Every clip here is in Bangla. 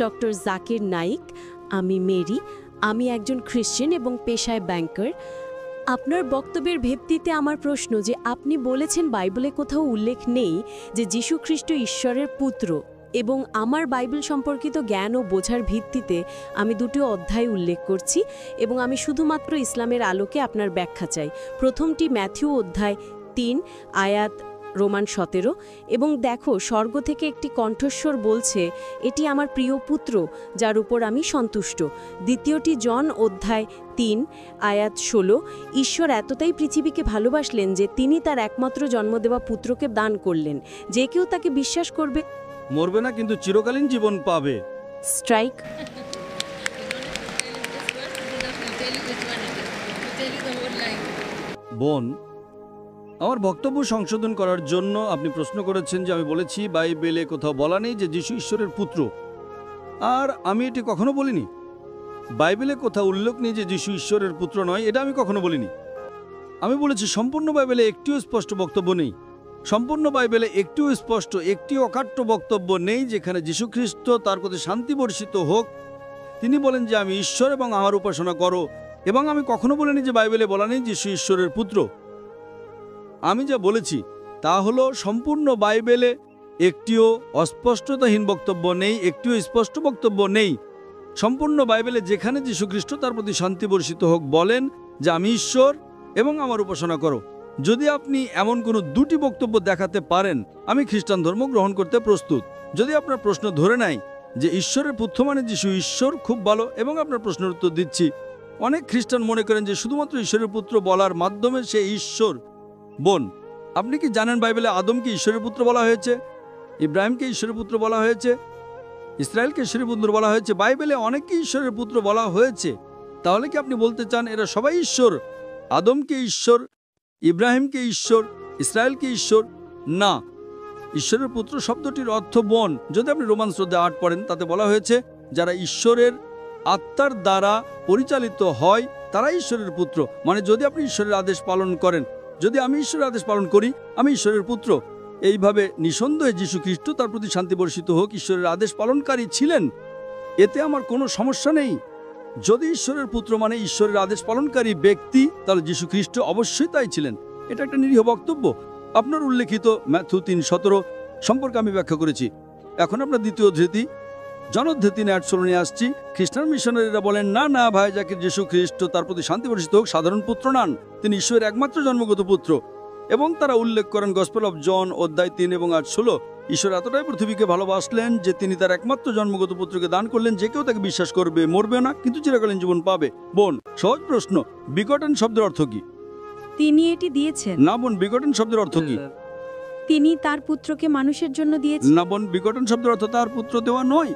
ডক্টর জাকির নাইক। আমি মেরি। আমি একজন খ্রিস্টান এবং পেশায় ব্যাংকার। আপনার বক্তব্যের ভিত্তিতে আমার প্রশ্ন যে আপনি বলেছেন বাইবেলে কোথাও উল্লেখ নেই যে যীশু খ্রিস্ট ঈশ্বরের পুত্র, এবং আমার বাইবেল সম্পর্কিত জ্ঞান ও বোঝার ভিত্তিতে আমি দুটো অধ্যায় উল্লেখ করছি এবং আমি শুধুমাত্র ইসলামের আলোকে আপনার ব্যাখ্যা চাই। প্রথমটি ম্যাথিউ অধ্যায় ৩ আয়াত রোমান ১৭, এবং দেখো স্বর্গ থেকে একটি কণ্ঠস্বর বলছে, এটি আমার প্রিয় পুত্র যার উপর আমি সন্তুষ্ট। দ্বিতীয়টি জন অধ্যায় ৩ আয়াত ১৬, ঈশ্বর এতটাই পৃথিবীকে ভালোবাসলেন যে তিনি তার একমাত্র জন্ম দেওয়া পুত্রকে দান করলেন, যে কেউ তাকে বিশ্বাস করবে মরবে না, কিন্তু চিরকালীন জীবন পাবে। স্ট্রাইক। বোন, আমার বক্তব্য সংশোধন করার জন্য আপনি প্রশ্ন করেছেন যে আমি বলেছি বাইবেলে কোথাও বলা নেই যে যীশু ঈশ্বরের পুত্র, আর আমি এটি কখনো বলিনি। বাইবেলে কোথাও উল্লেখ নেই যে যীশু ঈশ্বরের পুত্র নয়, এটা আমি কখনো বলিনি। আমি বলেছি সম্পূর্ণ বাইবেলে একটিও স্পষ্ট বক্তব্য নেই, সম্পূর্ণ বাইবেলে একটিও স্পষ্ট, একটি অকাট্য বক্তব্য নেই যেখানে যীশু খ্রিস্ট, তার প্রতি শান্তি বর্ষিত হোক, তিনি বলেন যে আমি ঈশ্বর এবং আমার উপাসনা করো। এবং আমি কখনো বলিনি যে বাইবেলে বলা নেই যীশু ঈশ্বরের পুত্র। আমি যা বলেছি তা হলো সম্পূর্ণ বাইবেলে একটিও অস্পষ্টতাহীন বক্তব্য নেই, একটিও স্পষ্ট বক্তব্য নেই। সম্পূর্ণ বাইবেলে যেখানে যীশু খ্রিস্ট, তার প্রতি শান্তি বর্ষিত হোক, বলেন যে আমি ঈশ্বর এবং আমার উপাসনা করো। যদি আপনি এমন কোনো দুটি বক্তব্য দেখাতে পারেন, আমি খ্রিস্টান ধর্ম গ্রহণ করতে প্রস্তুত। যদি আপনার প্রশ্ন ধরে নেয় যে ঈশ্বরের পুত্র মানে যীশু ঈশ্বর, খুব ভালো, এবং আপনার প্রশ্নের উত্তর দিচ্ছি। অনেক খ্রিস্টান মনে করেন যে শুধুমাত্র ঈশ্বরের পুত্র বলার মাধ্যমে সে ঈশ্বর। বোন, আপনি কি জানেন বাইবেলে আদমকে ঈশ্বরের পুত্র বলা হয়েছে, ইব্রাহিমকে ঈশ্বরের পুত্র বলা হয়েছে, ইসরায়েলকে ঈশ্বরের পুত্র বলা হয়েছে, বাইবেলে অনেককে ঈশ্বরের পুত্র বলা হয়েছে। তাহলে কি আপনি বলতে চান এরা সবাই ঈশ্বর? আদমকে ঈশ্বর, ইব্রাহিমকে ঈশ্বর, ইসরায়েলকে ঈশ্বর? না। ঈশ্বরের পুত্র শব্দটির অর্থ বোন। যদি আপনি রোমান ৮ পড়েন, তাতে বলা হয়েছে যারা ঈশ্বরের আত্মার দ্বারা পরিচালিত হয় তারা ঈশ্বরের পুত্র। মানে যদি আপনি ঈশ্বরের আদেশ পালন করেন, যদি আমি ঈশ্বরের আদেশ পালন করি, আমি ঈশ্বরের পুত্র। এইভাবে নিঃসন্দেহে যীশু খ্রিস্ট, তার প্রতি শান্তি বর্ষিত হোক, ঈশ্বরের আদেশ পালনকারী ছিলেন। এতে আমার কোনো সমস্যা নেই। যদি ঈশ্বরের পুত্র মানে ঈশ্বরের আদেশ পালনকারী ব্যক্তি, তাহলে যীশু খ্রিস্ট অবশ্যই তাই ছিলেন। এটা একটা নিরীহ বক্তব্য। আপনার উল্লেখিত ম্যাথিউ ৩:১৭ সম্পর্কে আমি ব্যাখ্যা করেছি। এখন আপনার দ্বিতীয় ধৃতি জন অধ্যায় ৩:১৬ নিয়ে আসছি। খ্রিস্টান মিশনারিরা বলেন না না ভাই জাকির, যীশু খ্রিস্ট, তার প্রতি শান্তি বর্ষিত হোক, সাধারণ পুত্র নন, তিনি ঈশ্বরের একমাত্র জন্মগত পুত্র। এবং তারা উল্লেখ করেন গসপেল অফ জন অধ্যায় ৩ এবং ৮:১৬, ঈশ্বর এতটাই পৃথিবীকে ভালোবাসলেন যে তিনি তার একমাত্র জন্মগত পুত্রকে দান করলেন, যে কেউ তাকে বিশ্বাস করবে মরবে না, কিন্তু চিরকালীন জীবন পাবে। বোন, সহজ প্রশ্ন, বিগটেন শব্দের অর্থ কি? তিনি এটি দিয়েছেন। না বোন, বিগটেন শব্দের অর্থ কি? তিনি তার পুত্রকে মানুষের জন্য দিয়েছেন। না বোন, বিগটেন শব্দের অর্থ তার পুত্র দেওয়া নয়।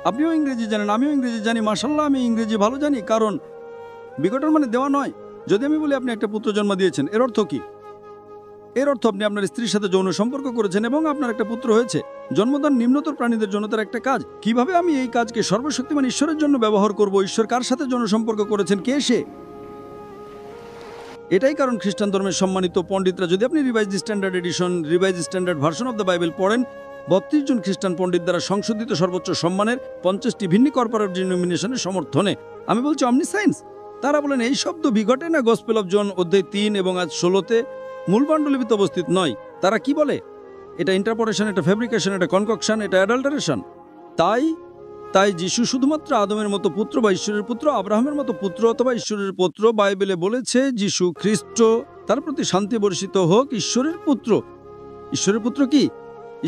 আপনিও ইংরেজি জানেন, আমিও ইংরেজি জানি, মাশাআল্লাহ আমি ইংরেজি ভালো জানি। কারণ বিগটন মানে দেওয়া নয়। যদি আমি বলি আপনি একটা পুত্র জন্ম দিয়েছেন, এর অর্থ কি? এর অর্থ আপনি আপনার স্ত্রীর সাথে যৌন সম্পর্ক করেছেন এবং আপনার একটা পুত্র হয়েছে। জন্মদান নিম্নতর প্রাণীদের জন্য তার একটা কাজ। কিভাবে আমি এই কাজকে সর্বশক্তিমান ঈশ্বরের জন্য ব্যবহার করব? ঈশ্বর কার সাথে যৌন সম্পর্ক করেছেন? কে সে? এটাই কারণ খ্রিস্টান ধর্মের সম্মানিত পণ্ডিতরা, যদি আপনি revise standard edition, revise standard version of the Bible পড়েন, ৩২ জন খ্রিস্টান পণ্ডিত দ্বারা সংশোধিত সর্বোচ্চ সম্মানের ৫০টি ভিন্ন কর্পোরেট ডিনোমিনেশনের সমর্থনে, আমি বলছি অমনিসায়েন্স, তারা বলেন এই শব্দ বিঘটে না গসপেল অফ জন অধ্যায় ৩ এবং আজ ১৬তে মূল পাণ্ডুলিপিতে উপস্থিত নয়। তারা কি বলে? এটা ইন্টারপ্রিটেশন, এটা ফেব্রিকেশন, এটা কনককশন, এটা অ্যাডাল্টারেশন। তাই যিশু শুধুমাত্র আদমের মতো পুত্র বা ঈশ্বরের পুত্র, আব্রাহামের মতো পুত্র অথবা ঈশ্বরের পুত্র। বাইবেলে বলেছে যিশু খ্রিস্ট, তার প্রতি শান্তি বর্ষিত হোক, ঈশ্বরের পুত্র। ঈশ্বরের পুত্র কি?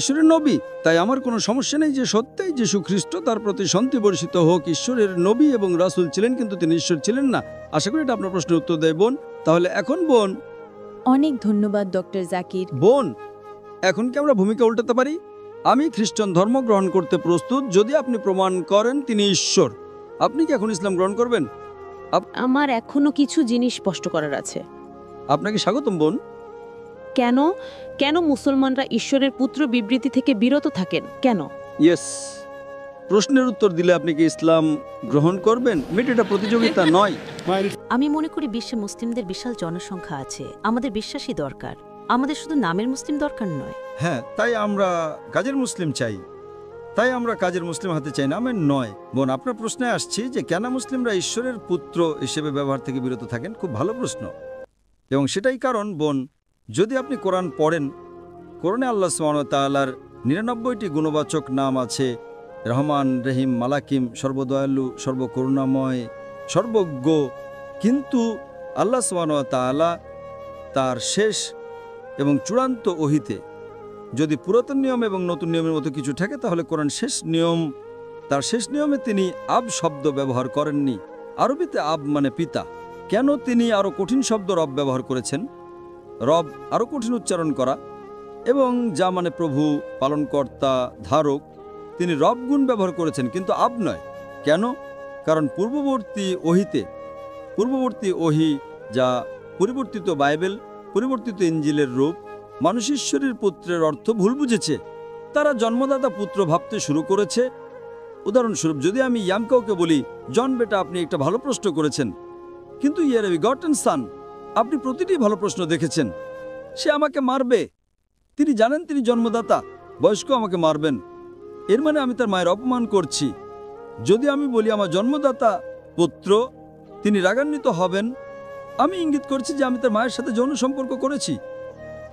ঈশ্বরের নবী। তাই আমার কোনো সমস্যা নেই যে সত্যিই যিশু খ্রিস্ট, তার প্রতি শান্তি বর্ষিত হোক, ঈশ্বরের নবী এবং রাসূল ছিলেন, কিন্তু তিনি ঈশ্বর ছিলেন না। আশা করি এটা আপনার প্রশ্নের উত্তর দেয় বোন। তাহলে এখন বোন, অনেক ধন্যবাদ ডক্টর জাকির। বোন, এখন কি আমরা ভূমিকা উল্টাতে পারি? আমি খ্রিস্টান ধর্ম গ্রহণ করতে প্রস্তুত যদি আপনি প্রমাণ করেন তিনি ঈশ্বর। আপনি কি এখন ইসলাম গ্রহণ করবেন? আমার এখনো কিছু জিনিস স্পষ্ট করার আছে। আপনাকে স্বাগতম বোন। কেন কেন মুসলমানরা ঈশ্বরের পুত্র বিবৃতি থেকে বিরত থাকেন? কেন? ইয়েস, প্রশ্নের উত্তর দিলে আপনি কি ইসলাম গ্রহণ করবেন? এটা প্রতিযোগিতা নয়। আমি মনে করি বিশ্বে মুসলিমদের বিশাল জনসংখ্যা আছে, আমাদের বিশ্বাসী দরকার, আমাদের শুধু নামের মুসলিম দরকার নয়। হ্যাঁ, তাই আমরা কাজের মুসলিম চাই। তাই আমরা কাজের মুসলিম হাতে চাই না, আমি নয়। বোন, আপনার প্রশ্নে আসছি যে কেন মুসলিমরা ঈশ্বরের পুত্র হিসেবে ব্যবহার থেকে বিরত থাকেন। খুব ভালো প্রশ্ন, এবং সেটাই কারণ। বোন, যদি আপনি কোরআন পড়েন, কোরআনে আল্লাহ সুবহানাহু ওয়া তাআলার 99টি গুণবাচক নাম আছে। রহমান, রহিম, মালাকিম, সর্বদয়ালু, সর্বকরুণাময়, সর্বজ্ঞ। কিন্তু আল্লাহ সুবহানাহু ওয়া তাআলা তার শেষ এবং চূড়ান্ত ওহীতে যদি পুরাতন নিয়ম এবং নতুন নিয়মের মতো কিছু থাকে, তাহলে কোরআন শেষ নিয়ম, তার শেষ নিয়মে তিনি আব শব্দ ব্যবহার করেননি। আরবিতে আব মানে পিতা। কেন তিনি আরও কঠিন শব্দ রব ব্যবহার করেছেন? রব আরও কঠিন উচ্চারণ করা, এবং যা মানে প্রভু, পালনকর্তা, ধারক। তিনি রব গুণ ব্যবহার করেছেন, কিন্তু আব নয়। কেন? কারণ পূর্ববর্তী ওহী, যা পরিবর্তিত বাইবেল, পরিবর্তিত ইঞ্জিলের রূপ, মানুষ ঈশ্বরের পুত্রের অর্থ ভুল বুঝেছে। তারা জন্মদাতা পুত্র ভাবতে শুরু করেছে। উদাহরণস্বরূপ, যদি আমি ইয়ামকাউকে বলি, জন বেটা, আপনি একটা ভালো প্রশ্ন করেছেন, কিন্তু ইয়ার বিগটেন সান, আপনি প্রতিটি ভালো প্রশ্ন দেখেছেন, সে আমাকে মারবে। তিনি জানেন তিনি জন্মদাতা, বয়স্ক, আমাকে মারবেন। এর মানে আমি তার মায়ের অপমান করছি। যদি আমি বলি আমার জন্মদাতা পুত্র, তিনি রাগান্বিত হবেন। আমি ইঙ্গিত করছি যে আমি তার মায়ের সাথে যৌন সম্পর্ক করেছি।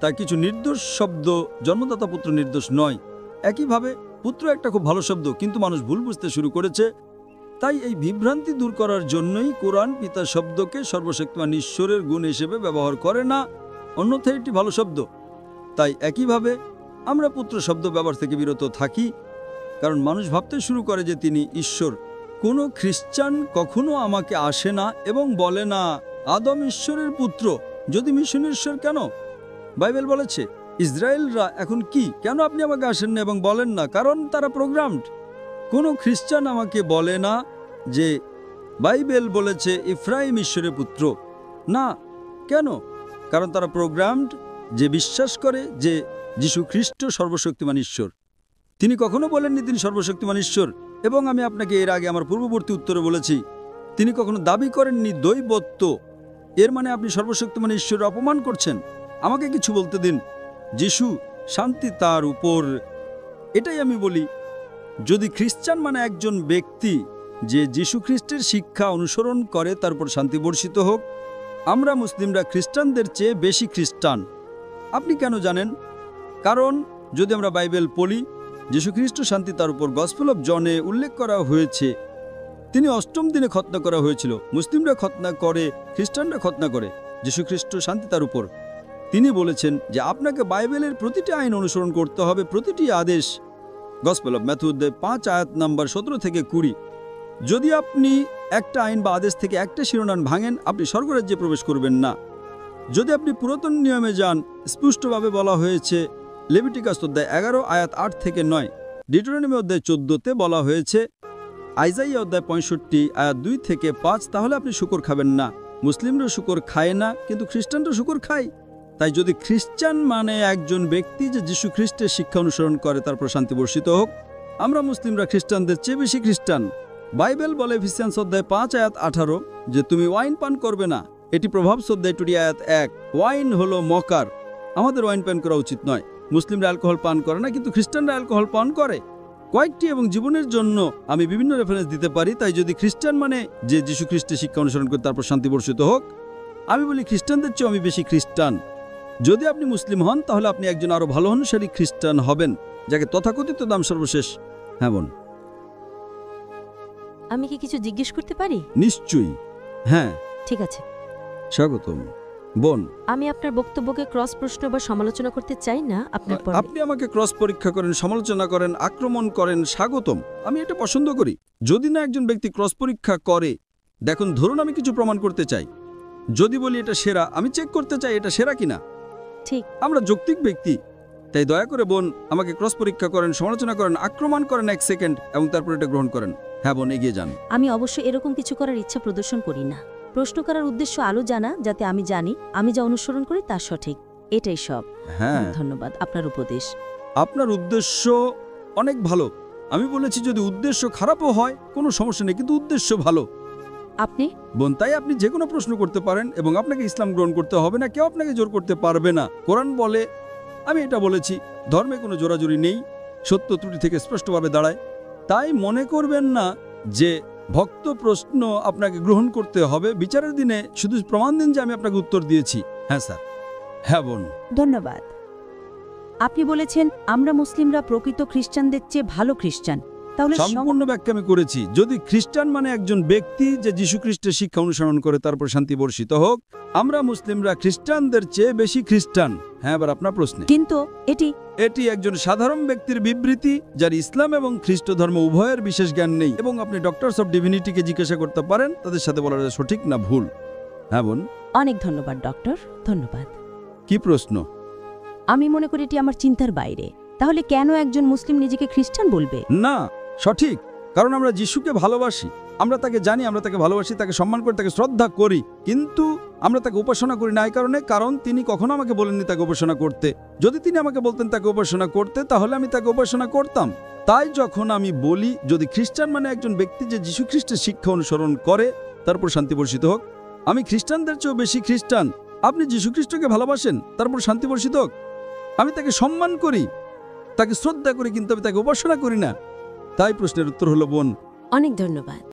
তাই কিছু নির্দোষ শব্দ, জন্মদাতা পুত্র নির্দোষ নয়। একইভাবে পুত্র একটা খুব ভালো শব্দ, কিন্তু মানুষ ভুল বুঝতে শুরু করেছে। তাই এই বিভ্রান্তি দূর করার জন্যই কোরআন পিতা শব্দকে সর্বশক্তিমান ঈশ্বরের গুণ হিসেবে ব্যবহার করে না, অন্যথায় এটি ভালো শব্দ। তাই একইভাবে আমরা পুত্র শব্দ ব্যবহার থেকে বিরত থাকি, কারণ মানুষ ভাবতে শুরু করে যে তিনি ঈশ্বর। কোনো খ্রিস্টান কখনো আমাকে আসে না এবং বলে না আদম ঈশ্বরের পুত্র। যদি মিশন ঈশ্বর, কেন? বাইবেল বলেছে ইসরায়েলরা এখন কি, কেন আপনি আমাকে আসেন না এবং বলেন না? কারণ তারা প্রোগ্রামড। কোনো খ্রিস্টান আমাকে বলে না যে বাইবেল বলেছে ইফ্রাইম ঈশ্বরের পুত্র। না, কেন? কারণ তারা প্রোগ্রামড যে বিশ্বাস করে যে যীশু খ্রিস্ট সর্বশক্তিমান ঈশ্বর। তিনি কখনো বলেননি তিনি সর্বশক্তিমান ঈশ্বর। এবং আমি আপনাকে এর আগে আমার পূর্ববর্তী উত্তরে বলেছি, তিনি কখনো দাবি করেননি দৈবত্ব। এর মানে আপনি সর্বশক্তিমান ঈশ্বরের অপমান করছেন। আমাকে কিছু বলতে দিন। যীশু, শান্তি তার উপর। এটাই আমি বলি, যদি খ্রিস্টান মানে একজন ব্যক্তি যে যীশু খ্রিস্টের শিক্ষা অনুসরণ করে, তার উপর শান্তি বর্ষিত হোক। আমরা মুসলিমরা খ্রিস্টানদের চেয়ে বেশি খ্রিস্টান। আপনি কেন জানেন? কারণ যদি আমরা বাইবেল পড়ি, যীশু খ্রিস্ট শান্তি তার উপর, গসপেল অফ জনে উল্লেখ করা হয়েছে তিনি 8ম দিনে খতনা করা হয়েছিল। মুসলিমরা খতনা করে, খ্রিস্টানরা খতনা করে। যীশু খ্রিস্ট শান্তি তার উপর, তিনি বলেছেন যে আপনাকে বাইবেলের প্রতিটি আইন অনুসরণ করতে হবে, প্রতিটি আদেশ। গসপেল অফ ম্যাথু 5 আয়াত নাম্বার 17 থেকে 20। যদি আপনি একটা আইন বা আদেশ থেকে একটা শিরোনাম ভাঙেন, আপনি স্বর্গরাজ্যে প্রবেশ করবেন না। যদি আপনি পুরাতন নিয়মে যান, স্পষ্টভাবে বলা হয়েছে লেভিটিকাস অধ্যায় 11 আয়াত 8 থেকে 9, ডিউটেরোনমি অধ্যায় 14তে বলা হয়েছে, আইজাইয়া অধ্যায় 65 আয়াত 2 থেকে 5, তাহলে আপনি শুকর খাবেন না। মুসলিমরা শুকর খায় না, কিন্তু খ্রিস্টানরা শুকর খায়। তাই যদি খ্রিস্টান মানে একজন ব্যক্তি যে যীশু খ্রিস্টের শিক্ষা অনুসরণ করে, তারপর শান্তি বর্ষিত হোক। আমরা মুসলিমরা খ্রিস্টানদের চেয়ে বেশি খ্রিস্টান। বাইবেল বলে এফেসিয়ান্স অধ্যায় 5 আয়াত 18 যে তুমি ওয়াইন পান করবে না। এটি প্রভাবস অধ্যায় 20 আয়াত 1। ওয়াইন হলো মকার, আমাদের ওয়াইন পান করা উচিত নয়। মুসলিমরা অ্যালকোহল পান করে না, কিন্তু খ্রিস্টানরা অ্যালকোহল পান করে। কয়েকটি এবং জীবনের জন্য আমি বিভিন্ন রেফারেন্স দিতে পারি। তাই যদি খ্রিস্টান মানে যে যীশু খ্রিস্টের শিক্ষা অনুসরণ করে, তারপর শান্তি বর্ষিত হোক, আমি বলি খ্রিস্টানদের চেয়ে আমি বেশি খ্রিস্টান। যদি আপনি মুসলিম হন, তাহলে আপনি একজন আরো ভালো অনুসারী খ্রিস্টান হবেন, যাকে তথাকথিত দাম সর্বশেষ। হ্যাঁ বোন, আমি কি কিছু জিজ্ঞেস করতে পারি? নিশ্চয়ই। হ্যাঁ, ঠিক আছে। স্বাগতম বোন। আমি আপনার বক্তব্যকে ক্রস প্রশ্ন বা সমালোচনা করতে চাই না। আপনার পরে আপনি আমাকে ক্রস পরীক্ষা করেন, সমালোচনা করেন, আক্রমণ করেন, স্বাগতম। আমি এটা পছন্দ করি। যদি না একজন ব্যক্তি ক্রস পরীক্ষা করে, দেখুন, ধরুন আমি কিছু প্রমাণ করতে চাই। যদি বলি এটা সেরা, আমি চেক করতে চাই এটা সেরা কিনা। ঠিক। আমরা যৌক্তিক ব্যক্তি। তাই দয়া করে বোন আমাকে ক্রস পরীক্ষা করেন, সমালোচনা করেন, আক্রমণ করেন 1 সেকেন্ড, এবং তারপর এটা গ্রহণ করেন। হ্যাঁ বোন, এগিয়ে যান। আমি অবশ্যই এরকম কিছু করার ইচ্ছা প্রদর্শন করি না। প্রশ্ন করার উদ্দেশ্য আলো জানা, যাতে আমি জানি আমি যা অনুসরণ করি তা সঠিক। এটাই সব। হ্যাঁ, ধন্যবাদ। আপনার উপদেশ, আপনার উদ্দেশ্য অনেক ভালো। আমি বলেছি যদি উদ্দেশ্য খারাপও হয় কোনো সমস্যা নেই, কিন্তু উদ্দেশ্য ভালো। আপনি বোন, তাই আপনি যে কোনো প্রশ্ন করতে পারেন, এবং আপনাকে ইসলাম গ্রহণ করতে হবে না। কেউ আপনাকে জোর করতে পারবে না। কোরআন বলে, আমি এটা বলেছি, ধর্মে কোনো জোরাজুরি নেই। সত্য ত্রুটি থেকে স্পষ্টভাবে দাঁড়ায়। তাই মনে করবেন না যে ভক্ত প্রশ্ন আপনাকে গ্রহণ করতে হবে। বিচারের দিনে শুধু প্রমাণ দিন যে আমি আপনাকে উত্তর দিয়েছি। হ্যাঁ স্যার, হ্যাঁ বোন। ধন্যবাদ। আপনি বলেছেন আমরা মুসলিমরা প্রকৃত খ্রিস্টানদের চেয়ে ভালো খ্রিস্টান, তাহলে সম্পূর্ণ ব্যাখ্যা আমি করেছি। যদি খ্রিস্টান মানে একজন ব্যক্তি যে যীশু খ্রিস্টের শিক্ষা অনুসরণ করে তারপর শান্তি বর্ষিত হোক, আমরা মুসলিমরা খ্রিস্টানদের চেয়ে বেশি খ্রিস্টান। হ্যাঁ, এবার আপনার প্রশ্নে। কিন্তু এটি একজন সাধারণ ব্যক্তির বিবৃতি যার ইসলাম এবং খ্রিস্ট ধর্ম উভয়ের বিশেষ জ্ঞান নেই, এবং আপনি ডক্টরস অফ ডিভিনিটিকে জিজ্ঞাসা করতে পারেন, তাদের সাথে বলা যায় সঠিক না ভুল। হ্যাঁ বোন। অনেক ধন্যবাদ ডক্টর, ধন্যবাদ। কি প্রশ্ন? আমি মনে করি এটি আমার চিন্তার বাইরে। তাহলে কেন একজন মুসলিম নিজেকে খ্রিস্টান বলবে? না, সঠিক, কারণ আমরা যিশুকে ভালোবাসি, আমরা তাকে জানি, আমরা তাকে ভালোবাসি, তাকে সম্মান করি, তাকে শ্রদ্ধা করি, কিন্তু আমরা তাকে উপাসনা করি না। এই কারণ তিনি কখনো আমাকে বলেননি তাকে উপাসনা করতে। যদি তিনি আমাকে বলতেন তাকে উপাসনা করতে, তাহলে আমি তাকে উপাসনা করতাম। তাই যখন আমি বলি যদি খ্রিস্টান মানে একজন ব্যক্তি যে যীশু খ্রিস্টের শিক্ষা অনুসরণ করে তারপর শান্তি বর্ষিত হোক, আমি খ্রিস্টানদের চেয়েও বেশি খ্রিস্টান। আপনি যীশু খ্রিস্টকে ভালোবাসেন, তারপর শান্তি বর্ষিত হোক। আমি তাকে সম্মান করি, তাকে শ্রদ্ধা করি, কিন্তু আমি তাকে উপাসনা করি না। তাই প্রশ্নের উত্তর হলো বোন। অনেক ধন্যবাদ।